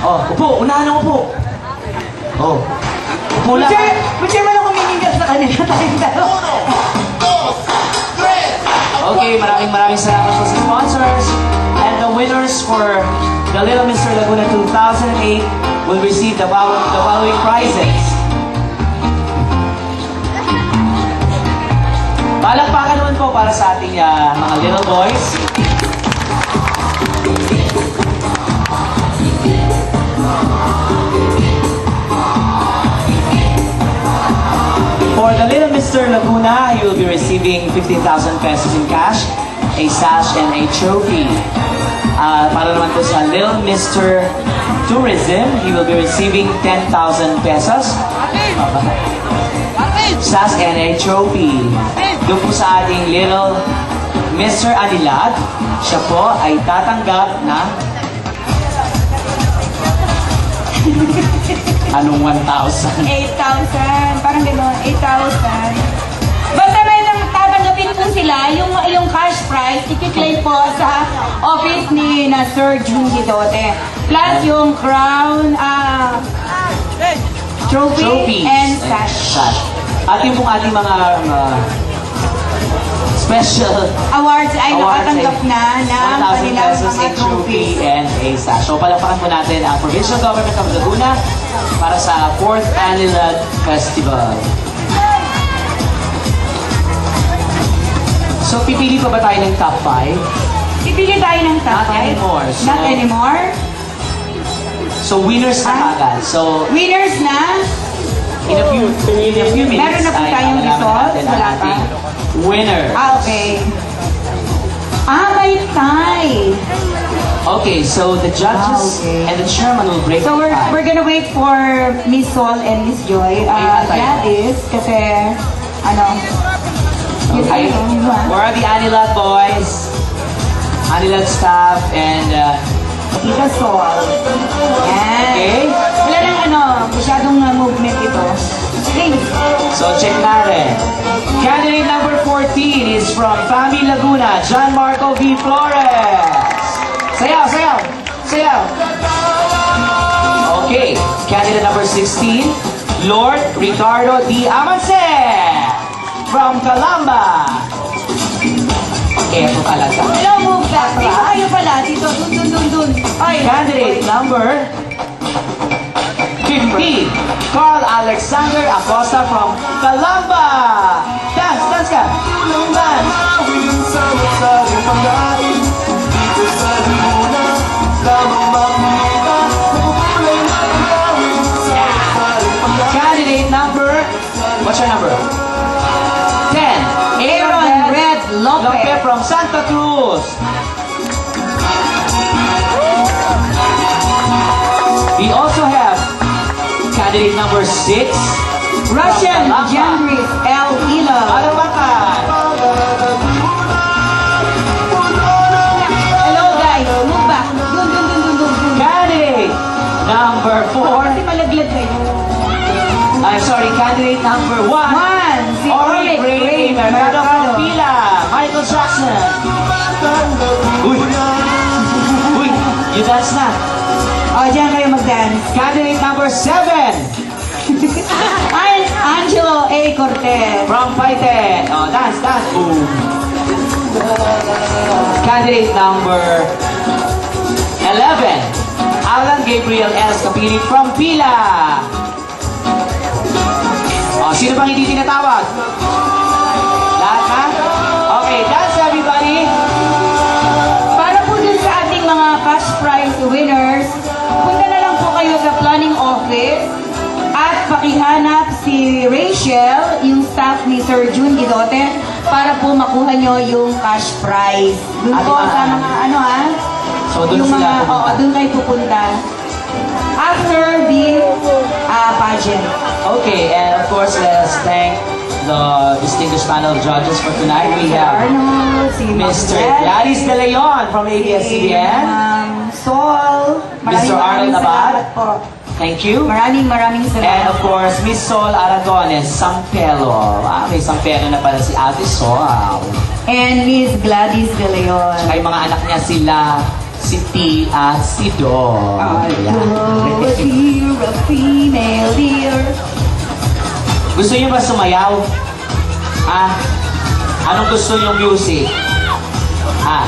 Oh, upo. Unahan ang upo. Oh. Upo lang. Buti man ako humihingas sa kanila tayong dalawa. Okay, maraming salamat po sa sponsors. And the winners for the Little Mr. Laguna 2008 will receive the following prizes. Palakpakan naman po para sa ating mga little boys. For the Little Mr. Laguna, he will be receiving 15,000 pesos in cash, a sash, and a trophy. Para naman po sa Little Mr. Tourism, he will be receiving 10,000 pesos, sash, and a trophy. Doon po sa ating Little Mr. Anilad, siya po ay tatanggap na anong 1,000? 8,000. Parang gano'n. 8,000. Basta may nang tatanggapin po sila, yung cash prize, i-claim po sa office ni na Sir June Gidote. Plus yung crown, trophy, and sash. At yung pong ating mga special Awards ay nakatanggap na ng 1,000 kanilang pesos, mga a trophy, trophies. and a sash. So palakpakan po natin ang Provincial Government of Laguna para sa 4th Annual Festival. So pipili pa ba tayo ng top 5? Pipili tayo ng top Not 5. anymore. So, Not anymore. So winners na agad. So Winners na. in a few minutes, Meron na po ay tayong malalaman results? natin ang Wala pa? ating winner. Okay. May tie. Okay, so the judges Okay. and the chairman will break So the tie. we're gonna wait for Miss Sol and Miss Joy. Gladys, kasi ano? Yun Okay. tayo, ha? Where are the Anilad boys? Anilad staff and Tita Sol. Yan. okay. Wala lang masyadong movement ito. Please. So check natin. Candidate number 14 is from Fami Laguna, John Marco V. Flores. Sayaw, sayaw, sayaw. Okay. Candidate number 16, Lord Ricardo D. Amance from Calamba. Eto talaga. Hello, move back. Dito kayo pala. Dito, dun. Ay. Candidate number 15, Carl Alexander Acosta from Calamba. Dance ka. Dance. Candidate number, what's your number? 10, Aaron Red Lopez. from Santa Cruz. We also have candidate number 6, Russian From Calamba. Jandris L. Ilo. Alawakan. Hello, guys. Move back. Dun. Candidate number 4, Kasi malaglag kayo. I'm sorry, candidate number 1, One. Si Oric Ray Mercado from Pila, Michael Jackson. Uy, you dance na. Diyan kayo mag-dance. Candidate number 7, Angelo A. Cortez. from Paiten. Oh, dance. Boom. Candidate number 11, Alan Gabriel S. Capili from Pila. Oh, sino bang hindi tinatawag? Lahat na? Okay, dance everybody. Para po dun sa ating mga cash prize winners, punta na lang po kayo sa planning office at pakihanap si Rachel, yung staff ni Sir June Gidote, para po makuha nyo yung cash prize. Dun po sa mga So, doon yung sila mga, pupunta. dun kayo pupunta. After the pageant. Okay, and of course, let's thank the distinguished panel of judges for tonight. We have Arnold, si Mr. Ma'am Gladys De Leon from ABS-CBN. Sol. Mr. Arnold Abad. Salamat po. Thank you. Maraming And salamat. of course, Miss Sol Aragones, Sampelo. May Sampelo na pala si Ate Sol. And Miss Gladys De Leon. Tsaka yung mga anak niya sila, si T at si Dong. Oh, a dear, a female dear. Gusto niyo ba sumayaw? Ah, anong gusto niyong music? Ah,